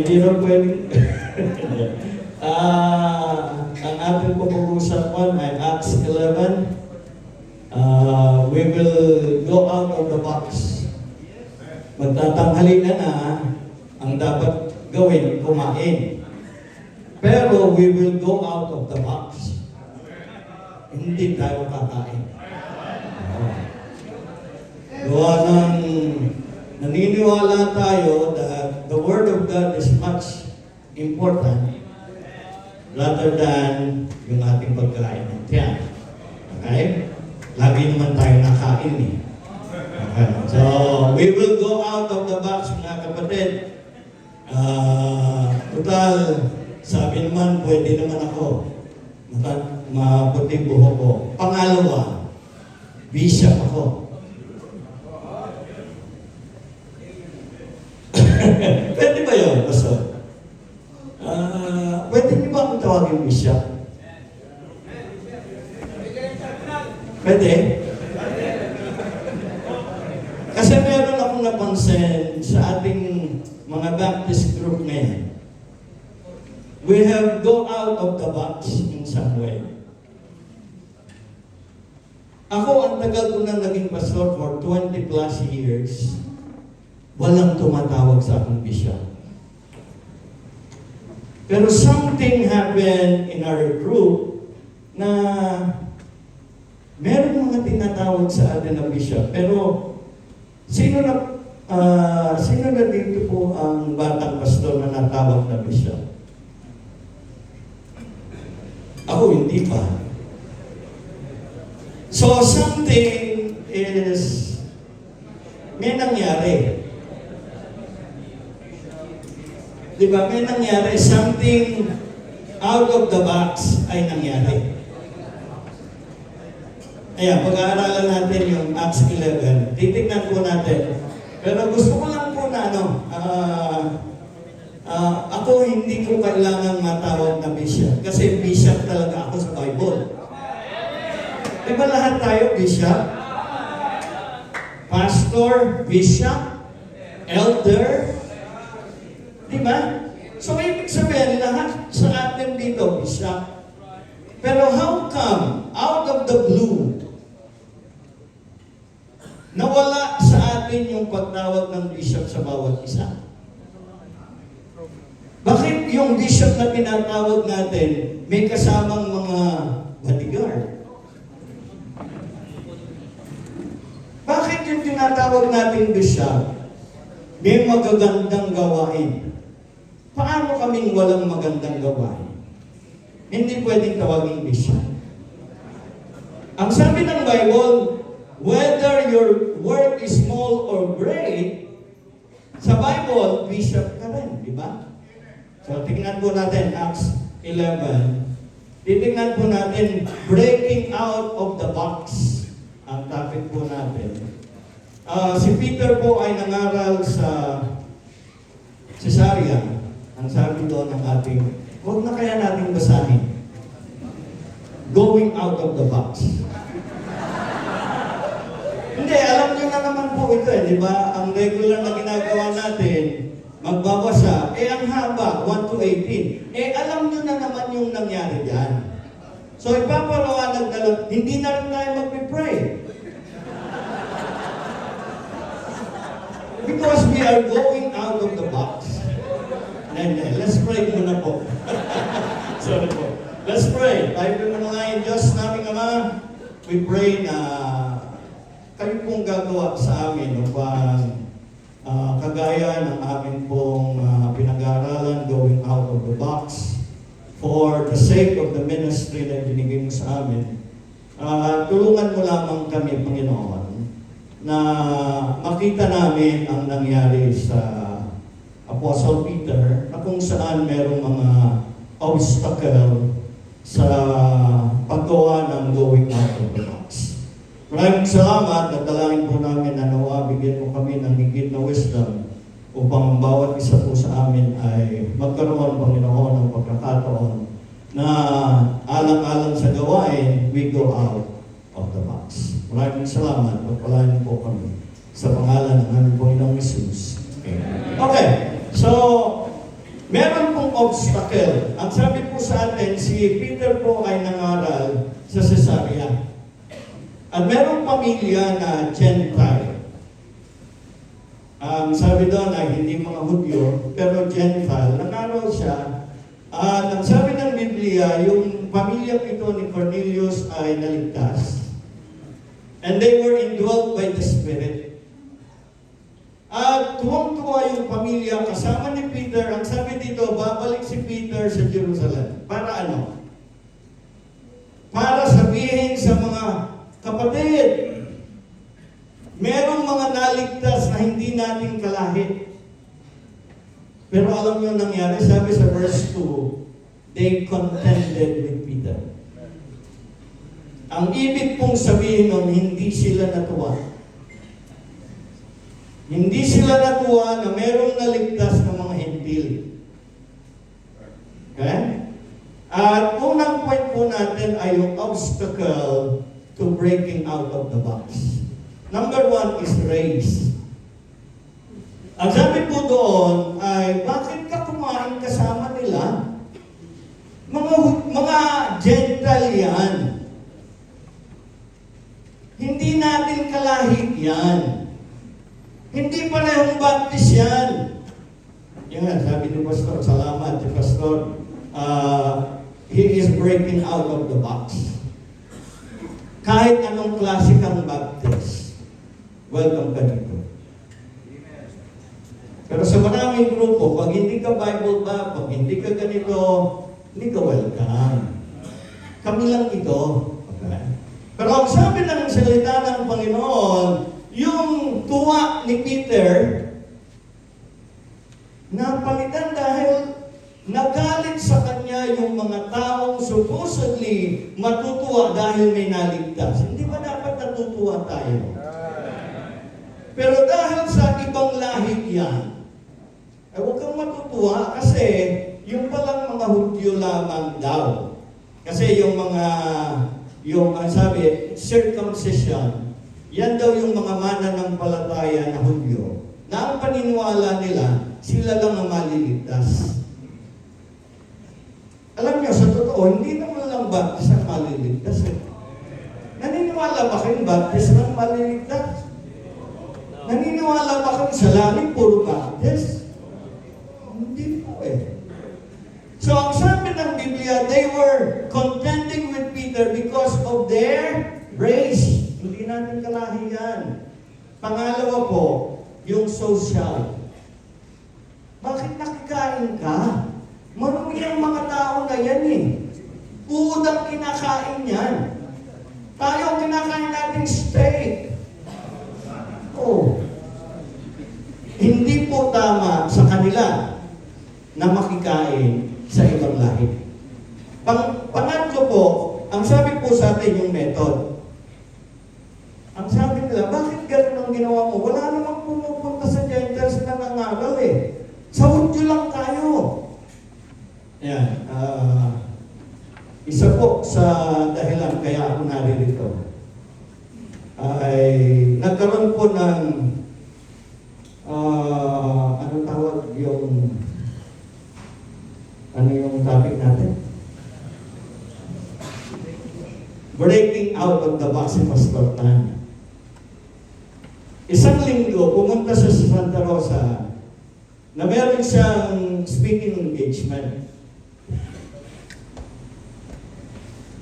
hindi na pwede. Ang ating pag-uusapan ay Acts 11. We will go out of the box. Magtatanghali na ang dapat gawin, kumain. Pero we will go out of the box. Hindi tayo kakain. Gawa ng naniniwala tayo that the Word of God is much important rather than yung ating pagkain at yan. Okay? Lagi naman tayo nakain eh. Okay. So, we will go out of the box, mga kapatid. Total, sabi naman, pwede naman ako. Maputi buho ko. Pangalawa, bishop ako. Pwede ba yun, Pastor? Pwede niyo ba akong tawagin bishop? Pwede? Kasi meron akong napansin sa ating mga Baptist group ngayon. We have go out of the box in some way. Ako, ang tagal ko na naging pastor for 20 plus years. Walang tumatawag sa aking bishop. Pero something happened in our group na meron mga tinatawag sa atin na bishop. Pero sino na dito po ang batang pastor na natawag na bishop? Ako hindi pa. So something is may nangyari. Diba? May nangyari. Something out of the box ay nangyari. Ayan, pag-aaralan natin yung Acts 11. Titignan po natin. Pero gusto ko lang po na ako hindi ko kailangan matawag na bishop. Kasi bishop talaga ako sa Bible. Diba lahat tayo bishop? Pastor, bishop, elder, diba? So, ibig sabihin, lahat sa atin dito, bishop. Pero how come, out of the blue, nawala sa atin yung pagtawag ng bishop sa bawat isa? Bakit yung bishop na tinatawag natin, may kasamang mga bodyguard? Bakit yung tinatawag natin bishop, may magagandang gawain? Paano kaming walang magandang gawain? Hindi pwedeng tawagin bishop. Ang sabi ng Bible, whether your work is small or great, sa Bible, bishop ka rin, di ba? So, tingnan po natin, Acts 11. Titingnan po natin, breaking out of the box. Ang topic po natin. Si Peter po ay nangaral sa Caesarea. Ang sabi doon ng ating, huwag na kaya nating basahin. Going out of the box. Hindi, alam nyo na naman po ito di ba? Ang regular na ginagawa natin, magbabasa, ang haba, 1 to 18. Alam nyo na naman yung nangyari dyan. So, ipaparawanag na lang, hindi na rin tayo mag-pray. Because we are going out of the box. Let's pray muna po. Sorry po. Let's pray. Tayo po muna ngayon, Diyos naming Ama, we pray na kayo pong gagawa sa amin upang kagaya ng amin pong pinag-aaralan, going out of the box, for the sake of the ministry na binigay mo sa amin. Tulungan mo lamang kami, Panginoon, na makita namin ang nangyari sa Apostle Peter, na kung saan merong mga obstacle sa paggawa ng going out of the box. Maraming salamat at dalangin po namin na nawa, bigyan mo kami ng higit na wisdom upang bawat isa po sa amin ay magkaroon, Panginoon, ng pagkakataon na alang-alang sa gawain, we go out of the box. Maraming salamat. Pagpalain po kami sa pangalan ng aming Panginoong Jesus. Okay. So, Meron pong obstacle. Ang sabi po sa atin, si Peter po ay nangaral sa Caesarea. At merong pamilya na Gentile. Sabi doon ay hindi mga Hudyo, pero Gentile. Nangaral siya. At ang sabi ng Biblia, yung pamilyang ito ni Cornelius ay naligtas. And they were indwelt by the Spirit. At tuwang-tuwa yung pamilya kasama ni Peter. Ang sabi dito, babalik si Peter sa Jerusalem. Para ano? Para sabihin sa mga kapatid, merong mga naligtas na hindi natin kalahi. Pero alam niyo nangyari, sabi sa verse 2, they contended with Peter. Ang ibig pong sabihin nun, hindi sila natuwa. Hindi sila natuwa na merong naligtas ng mga Hentil. Okay? At unang point po natin ay yung obstacle to breaking out of the box. Number 1 is race. Ang sabi po doon ay, bakit ka kumain kasama nila? Mga Gentile yan. Hindi natin kalahit yan. Hindi parehong Baptist yan. Yan, sabi ni Pastor, salamat si Pastor. He is breaking out of the box. Kahit anong klase kang Baptist, welcome ka dito. Pero sa maraming grupo, pag hindi ka Bible ba, pag hindi ka ganito, hindi ka welcome. Kami lang ito. Okay? Pero ang sabi ng salita ng Panginoon, yung tuwa ni Peter, napalitan dahil nagalit sa kanya yung mga taong supposedly matutuwa dahil may naligtas. Hindi ba dapat natutuwa tayo? Pero dahil sa ibang lahi yan, ay huwag kang matutuwa kasi yung palang mga Hudyo lamang daw. Kasi yung ang sabi, circumcision, yan daw yung mga mananampalataya na Hudyo, na ang paniniwala nila, sila lang ang maliligtas. Alam niyo, sa totoo, hindi naman lang Baptist ang maliligtas. Naniniwala ba kayong Baptist lang maliligtas? Naniniwala ba kayong sa langit puro Baptist? Hindi po eh. So, ang sabi ng Biblia, they were contending with Peter because of their race. Hindi natin kalahi yan. Pangalawa po, yung social. Bakit nakikain ka? Marumi ang mga tao na yan eh. Uod ang kinakain yan. Tayo ang kinakain natin steak. Oh. Hindi po tama sa kanila na makikain sa ibang lahi. Pangatlo po, ang sabi po sa atin yung method. Ang sabi nila, bakit ganun ang ginawa mo? Wala namang pumupunta sa Gentiles na nangangaral eh. Sa Hudyo lang tayo. Yan. Isa po sa dahilan kaya ako naririto ay nagkaroon po ng anong tawag yung topic natin? Breaking out of the box si Pastor Tan. Isang linggo, pumunta siya sa Santa Rosa na meron siyang speaking engagement.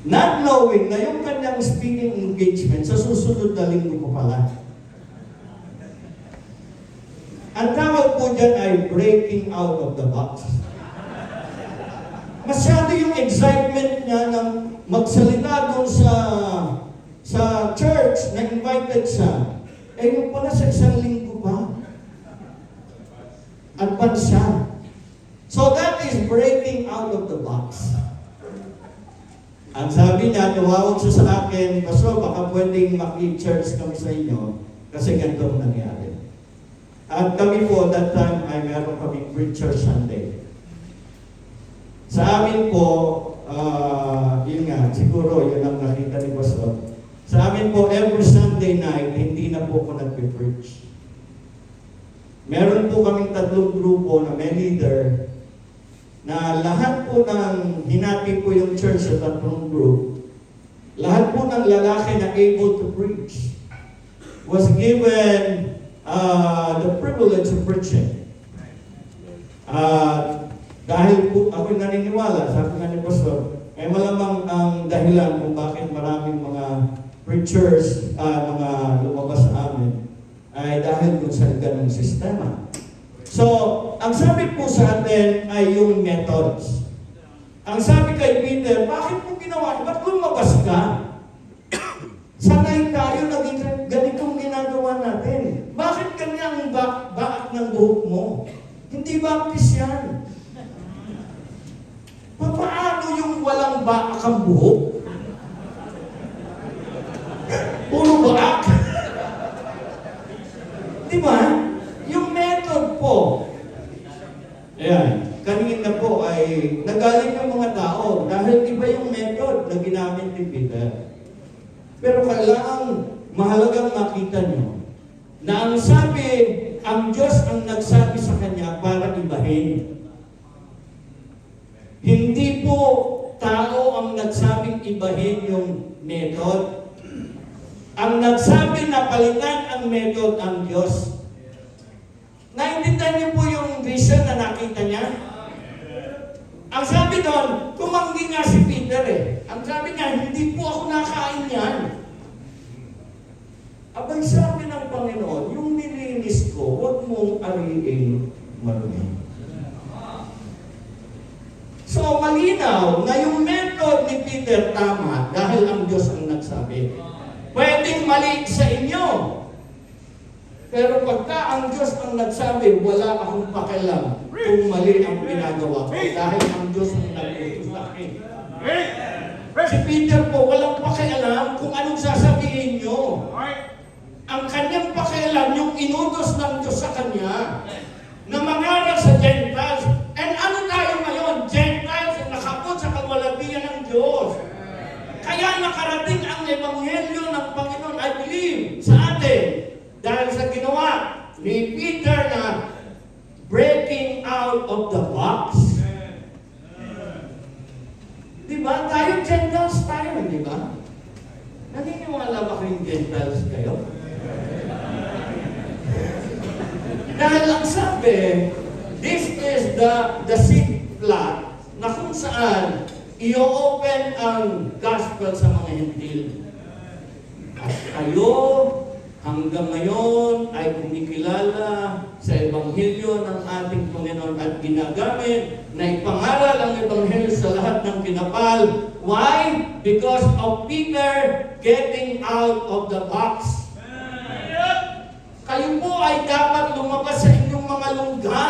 Not knowing na yung kanyang speaking engagement sa susunod na linggo ko pala. Ang tawag po dyan ay breaking out of the box. Masyado yung excitement niya ng magsalita doon sa church na invited siya. Eh yung pala sa isang linggo pa. Advance siya. So that is breaking out of the box. Ang sabi niya, tumawag siya sa akin, Pastor, baka pwedeng maki-church kami sa inyo kasi ganito ang nangyari. At kami po, that time, ay meron kaming preacher Sunday. Sa amin po, yun nga, siguro yun ang nakita ni Pastor. Sa amin po, every Sunday night, hindi na po ako nagpe-preach. Meron po kaming 3 grupo na may leader. na lahat po ng hinati po yung church sa tatlong group, lahat po ng lalaki na able to preach was given the privilege of preaching. Dahil po ako naniniwala, sabi nga ni Pastor, malamang ang dahilan kung bakit maraming mga preachers, mga lumabas sa amin, ay dahil dun sa ganung sistema. So, ang sabi po sa atin ay yung methods. Ang sabi kay Peter, bakit mo ginawa? Ba't lumabas ka? Sanay tayo na ganitong ginagawa natin. Bakit kanyang baak ng buhok mo? Hindi baptis yan. Paano yung walang baak ang buhok? Puro baak. Diba? Yung method po. Ayan. Kanina po ay nagaling ng mga tao dahil iba yung method na ginamit ni Peter. Pero kailangan mahalagang makita nyo na ang sabi, ang Diyos ang nagsabi sa kanya para ibahin. Hindi po tao ang nagsabing ibahin yung method. Ang nagsabi na palitan ang method ang Diyos. Naintindihan niyo po yung vision na nakita niya? Ang sabi doon, tumanggi nga si Peter eh. Ang sabi niya, hindi po ako nakain yan. Abay sabi ng Panginoon, yung nilinis ko, huwag mong ariing marumi. So malinaw na yung method ni Peter tama dahil ang Diyos ang nagsabi. Pwedeng mali sa inyo. Pero pagka ang Diyos ang nagsabi, wala akong pakialam kung mali ang ginagawa ko dahil ang Diyos ang nag-utos sa akin. Si Peter po, walang pakialam kung anong sasabihin nyo. Ang kanyang pakialam, yung inutos ng Diyos sa kanya, na mangaral sa Gentiles. And ano tayo ngayon? Gentiles na nakapot sa kawalabihan ng Diyos. Kaya nakarating ang Ebanghelyo ng Panginoon, I believe, sa atin. Dahil sa ginawa ni Peter na breaking out of the box. Diba? Tayo Gentiles tayo, di ba? Naniniwala ba kayong Gentiles kayo? Dahil ang sabi, this is the seed plot na kung saan i-open ang gospel sa mga Hentil. At kayo, hanggang ngayon ay kumikilala sa Ebanghelyo ng ating Panginoon at ginagamit na ipangaral ang Ebanghelyo sa lahat ng kinapal. Why? Because of Peter getting out of the box. Kayo po ay dapat lumabas sa inyong mga lungga.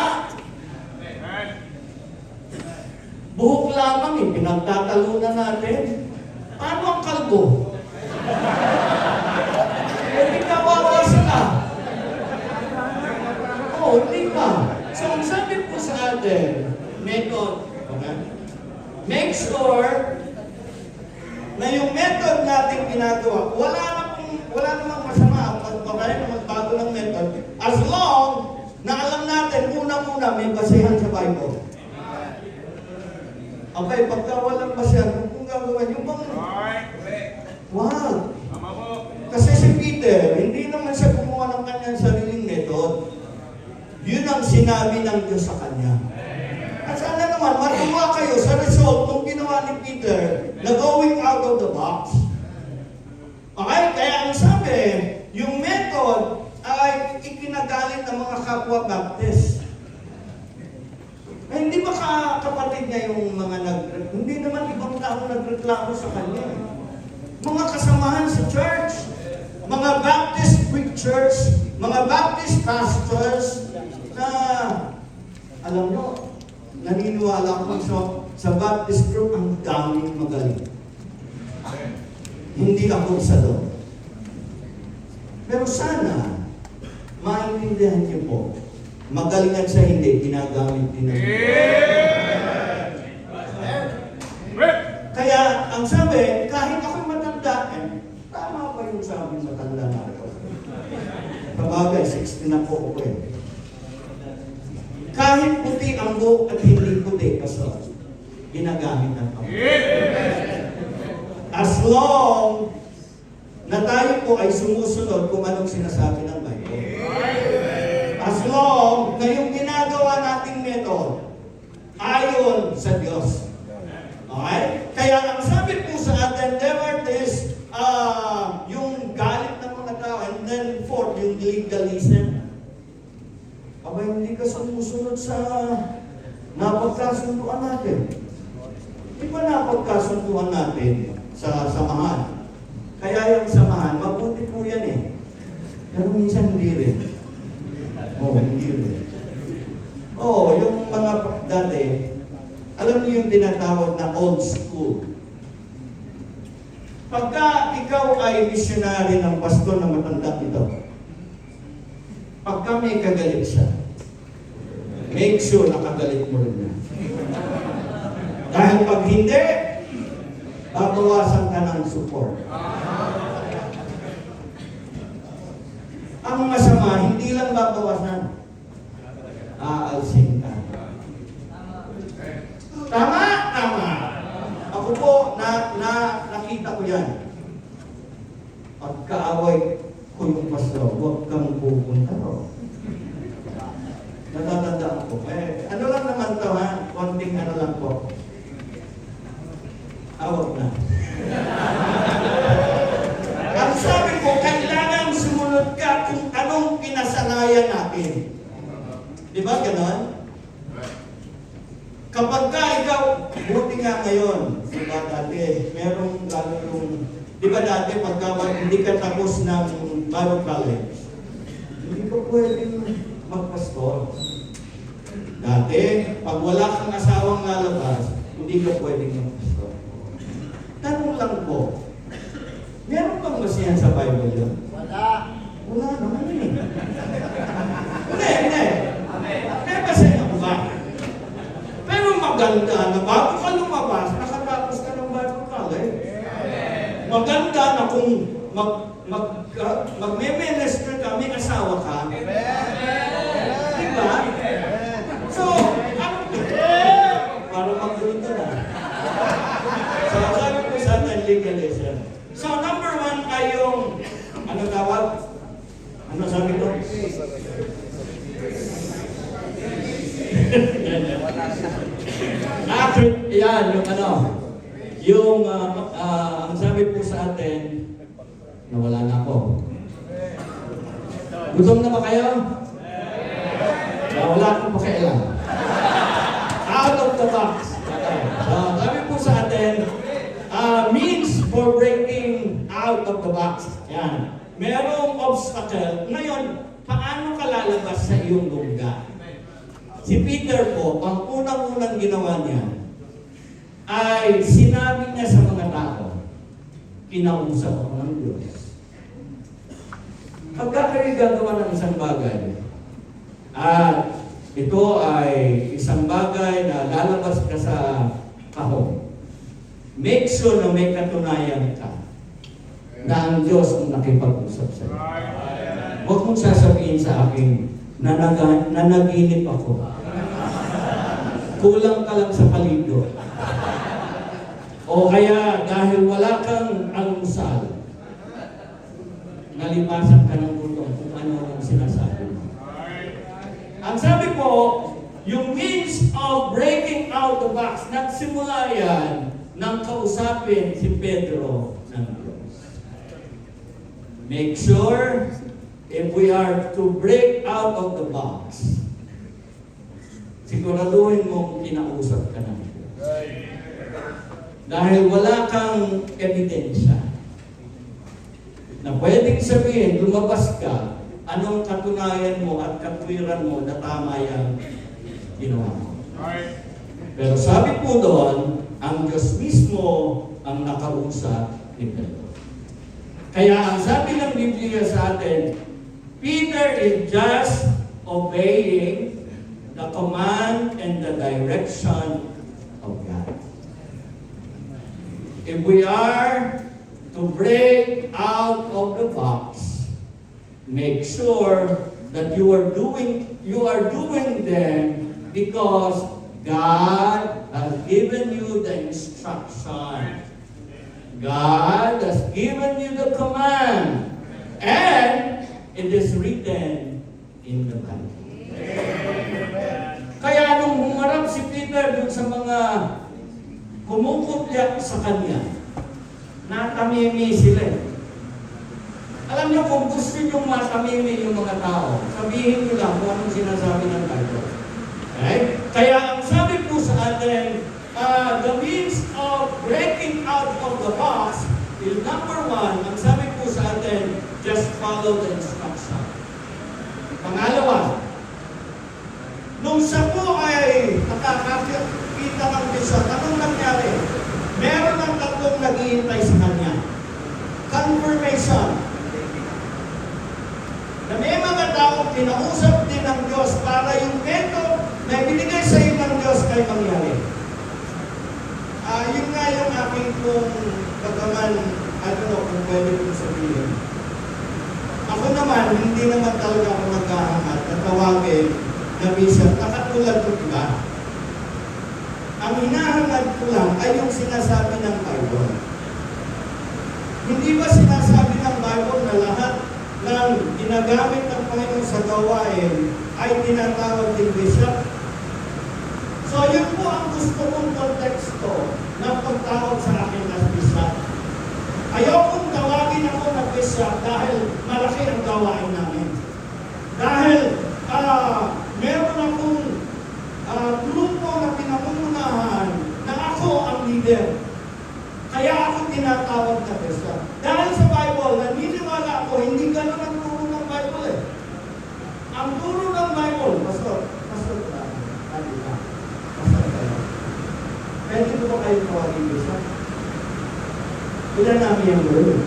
Buhok lamang eh, pinagtatalunan natin. Paano ang kalbo? Hindi kawawa sila. Hindi pa. So, ang sabi po sa atin, method, okay? Make sure na yung method natin ginagawa, wala namang masama ang magbago ng method as long na alam natin, una-una may basehan sa Bible. Okay, pagka walang basehan, kung gagawin, yung bang... Wow! Kasi si Peter, hindi naman siya gumawa ng kanyang sariling method. Yun ang sinabi ng Diyos sa kanya. At sana naman, matuwa kayo sa result ng ginawa ni Peter na going out of the box. Okay? Kaya ang sabi, yung method ay ikinagalit ng mga kapwa Baptist. Ay, hindi ba kapatid niya yung mga hindi naman ibang tao nagreklamo sa kanya. Mga kasamahan sa church, mga Baptist preachers, mga Baptist pastors na, alam mo, naniniwala ko sa Baptist group ang daming magaling. Hindi ako isa doon. Pero sana, maintindihan niyo po, magaling at sa hindi, ginagamit din ng Kaya, ang sabi, kahit ako'y matanda, tama ba yung sabi matanda na ako? Kabagay, 60 na po ako eh. Kahit puti ang buhok at hindi puti hindi, Pastor. Ginagamit ng Panginoon. As long na tayo po ay sumusunod kung anong sinasabi ng Bible. As long na yung ginagawa nating method ayon sa Diyos. Okay? Kaya ang sabi po sa atin, never this, yung galit ng mga tao, and then fourth, yung legalism. Aba, hindi ka sumusunod sa napagkasunduan natin. Di ba napagkasunduan natin sa samahan? Kaya yung samahan, mabuti po yan eh. Pero minsan hindi rin. Hindi rin. Yung mga dati, alam niyo yung tinatawag na old school. Pagka ikaw ay missionary ng pastor na matanda ito, pagka may kagalit siya, make sure nakagalit mo rin yan. Dahil pag hindi, babawasan ka ng support. Ang masama, hindi lang babawasan. Aalsin ka. Tama. Ako po, nakita ko yan. Pagkaaway ko yung pastor, huwag kang pupunta ro. Natatandaan ko. Ano lang naman to ha? Konting ano lang po. Awag na. Ang sabi ko, kailangan sumunod ka kung anong pinasanayan natin. Di ba ganon? Kapag ka ikaw, buti nga ngayon, di ba dati, merong lalo yung, di ba dati pagka hindi ka tapos ng Bible College, hindi ka pwedeng magpastor. Dati, pag wala kang asawang lalabas, hindi ka pwedeng magpastor. Tanong lang po, meron bang masiyan sa Bible yun? Wala naman yun. Hindi. May masiyan ako ba? Pero maganda na bago ka lumabas, nakatapos ka ng Bible College. Maganda na kung magme-minister ka, may asawa ka. Diba? So, para magulito na. So, sabi ko sa atin, legalism. So, number one ay yung, ano tawag? Ano sabi ko? Yan, yung ano, yung, ang sabi po sa atin, nawala na ako. Gutom na ba kayo? Wala akong pakialam. Out of the box. Okay. So, sabi po sa atin, means for breaking out of the box. Yan. Merong obstacle. Ngayon, paano ka lalabas sa iyong lugar? Si Peter po, ang unang-unang ginawa niya, ay sinabi niya sa mga tao, kinausap ako ng Diyos. Pagka kayo gagawa ng isang bagay, at ito ay isang bagay na lalabas ka sa kahon, make sure na may katunayan ka na ang Diyos ang nakipag-usap sa iyo. Huwag mong sasabihin sa akin na nanaginip ako. Kulang ka lang sa palibot. O kaya dahil wala kang almusal, nalipasan ka ng gutom kung ano ang sinasabi mo. Ang sabi po, yung means of breaking out the box, nagsimula yan nang kausapin si Pedro ng Diyos. Make sure, if we are to break out of the box, siguraduhin mong kinausap ka ng Diyos. Dahil wala kang ebidensya na pwedeng sabihin, lumabas ka, anong katunayan mo at katwiran mo na tama yung ginawa mo. Pero sabi po doon, ang Diyos mismo ang nakausap ni Pedro. Kaya ang sabi ng Biblia sa atin, Peter is just obeying the command and the direction of God. If we are to break out of the box, make sure that you are doing them because God has given you the instruction. God has given you the command. And it is written in the Bible. Kaya nung humarap si Peter dun sa mga kumukupya sa kanya, natamimi sila. Alam niyo, kung gusto niyo matamimi yung mga tao, sabihin niyo lang kung anong sinasabi ng Bible. Okay? Kaya ang sabi po sa atin, the means of breaking out of the box is number one, ang sabi po sa atin, just follow the instruction. Pangalawa, nung siya po ay nakakakita ng vision, anong nangyari? Meron ng tatlong naghihintay sa kanya. Confirmation. Na may mga taong kinausap din ng Diyos para yung method na ibinigay sa iyo ng Diyos kay mangyari. Yun nga yung aking kung pagkaman, I don't know kung pwede kong sabihin. Ako naman, hindi naman talaga ako magkahangat na tawagin na bishop na katulad ko, diba? Ang hinahangad ko lang ay yung sinasabi ng Bible. Hindi ba sinasabi ng Bible na lahat ng ginagamit ng Panginoon sa gawain ay tinatawag din bishop? So yun po ang gusto kong konteksto ng pagtawag sa akin na bishop. Ayokong tawagin ako na bishop dahil malaki ang gawain namin. Dahil meron akong grupo na pinamumunahan na ako ang leader. Kaya ako tinatawag na bishop. Dahil sa Bible, naniniwala ako, hindi ganun ang turo ng Bible eh. Ang turo ng Bible, pastor pwede ko ba kayo tawagin bishop? Ilan namin yung guru?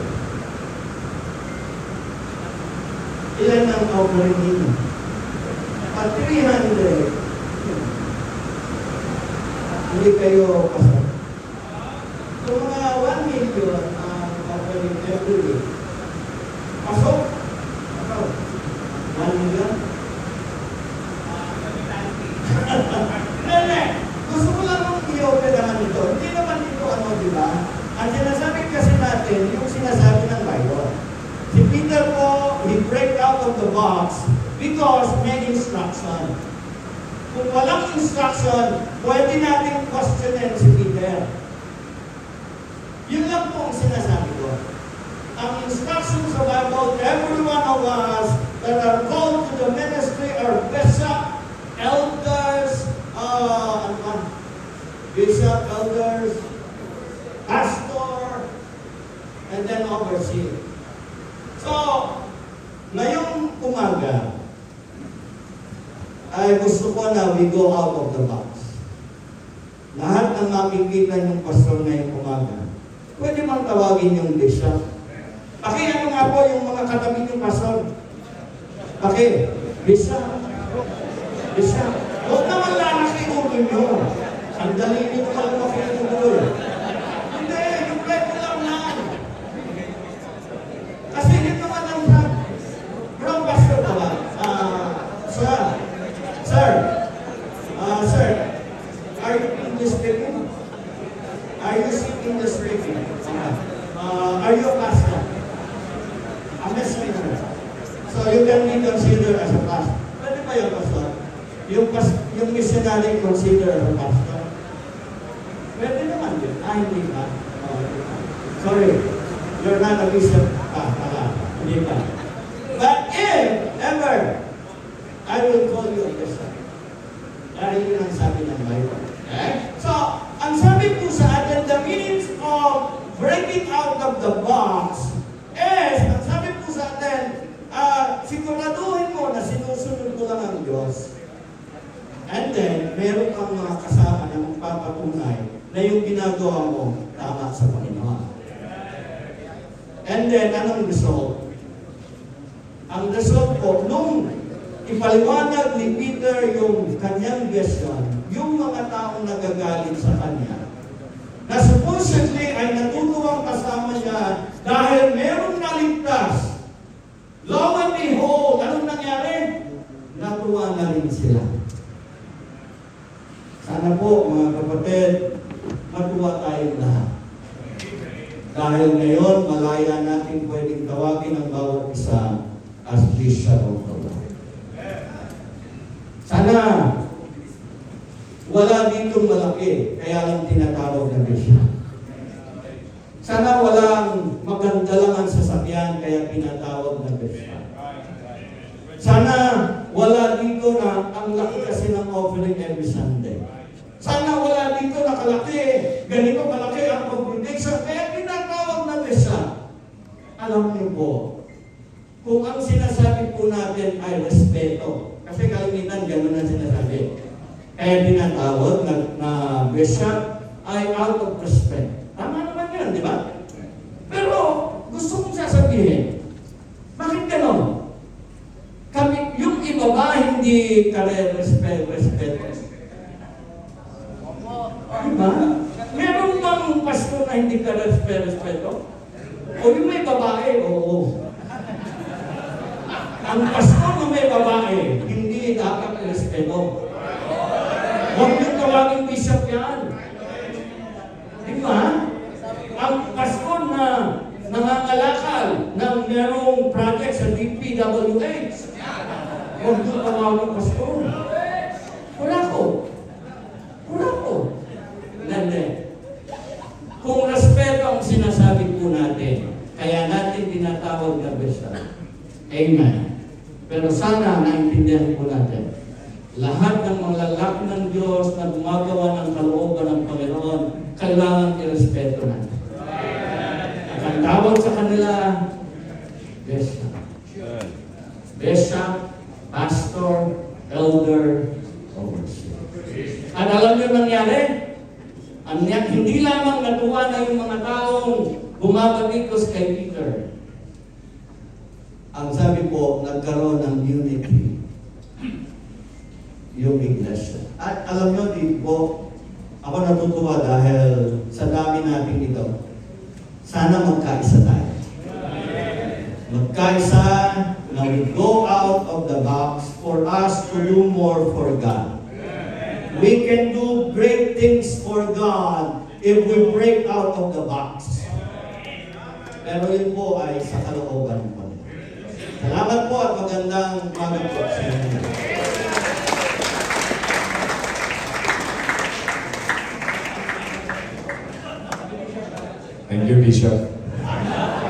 Ilan ang offering ninyo? 300. Hindi kayo pastor. So mga 1 million ang offering every day. Pasok? 1 million? Hindi. Gusto ko lang nung i-operahan ito. Hindi naman ito di ba? Ang sinasabi kasi natin, yung sinasabi ng Bible. Si Peter po, he break out of the box because may instruction. Kung walang instruction, pwede natin questionin si Peter. Yun lang po ang sinasabi ko. Ang instruction sa Bible, every one of us that are called to the ministry are bishop, elders, bishop, elders, pastor, and then overseer. So, ngayong umaga, ay gusto ko na we go out of the box. Lahat ng makikita ng pastor ngayong umaga, pwede mang tawagin yung bishop. Ano nga po yung mga katabi ng pastor? Bishop. Bishop. Huwag naman lalaki ulo nyo. Ang dali nyo lang makinugulo. Hindi, yung pwede lang lang. Kasi yun naman ang from pastor ba? Sir, are you English speaking? Are you English speaking? Are you a pastor? A messenger. So you can be considered as a pastor. Pwede ba yung pastor? Yung missionary considered as a pastor? Pwede naman yun. Hindi ba? Sorry, you're not a bishop. Hindi ba? But if ever, I will call you a bishop. Dahil yun ang sabi ng Bible. Okay? So, ang sabi po sa atin, the means of breaking out of the box is, ang sabi po sa atin, siguraduhin mo na sinusunod mo lang ang Diyos. And then, meron kang mga kasama na magpapatunay na yung ginagawa mo tama sa Panginoon. And then, anong result? Ang result po, nung ipaliwanag ni Peter yung kanyang vision, yung mga taong nagagalit sa kanya, na supposedly ay natutuwang kasama niya dahil merong naligtas. Lo and behold, anong nangyari? Natuwa na rin sila. Sana blessed, matuwa tayong lahat. Dahil ngayon, malaya natin pwedeng tawagin ang bawat isa as Bishop of the Lord. Sana wala ditong malaki, kaya lang tinatawag na Bishop. Sana walang maganda lang ang sasakyan, kaya tinatawag na Bishop. Sana wala dito na ang laki kasi ng offering every Sunday. Sana wala dito na kalaki, ganito kalaki ang congregation, kaya tinatawag na Bishop. Alam niyo po, kung ang sinasabi po natin ay respeto, kasi kalimitan gano'n ang sinasabi. Kaya tinatawag na Bishop ay out of respect. Tama naman yun, di ba? Pero gusto kong sasabihin, bakit gano'n? Kami, yung iba ba hindi respeto? Diba? Meron bang pastor na hindi respeto? O yung may babae? Oo. Ang pastor na may babae, hindi dapat respeto. Huwag yung tawaging bishop yan. Diba? Ang pastor na nangangalakal ng merong project sa DPWH, huwag yung tawaging pastor. Wala ko. Nande. Kung respeto ang sinasabi po natin, kaya natin tinatawag na bishop. Amen. Pero sana naintindihan po natin, lahat ng mga lalaki ng Diyos na gumagawa ng kalooban ng Panginoon, kailangan irespeto natin. At ang tawag sa kanila, bishop. Bishop, pastor, elder, overseer. At alam niyo nangyari? Hindi lamang natuwa na yung mga taong bumabatikos kay Peter. Ang sabi po, nagkaroon ng unity yung iglesia. At alam nyo, di po, ako natutuwa dahil sa dami natin ito. Sana magkaisa tayo. Magkaisa na we go out of the box for us to do more for God. We can do great things for God if we break out of the box. Pero yun po ay sa kalooban po. Salamat po at magandang umaga po sa inyo. Thank you, Bishop.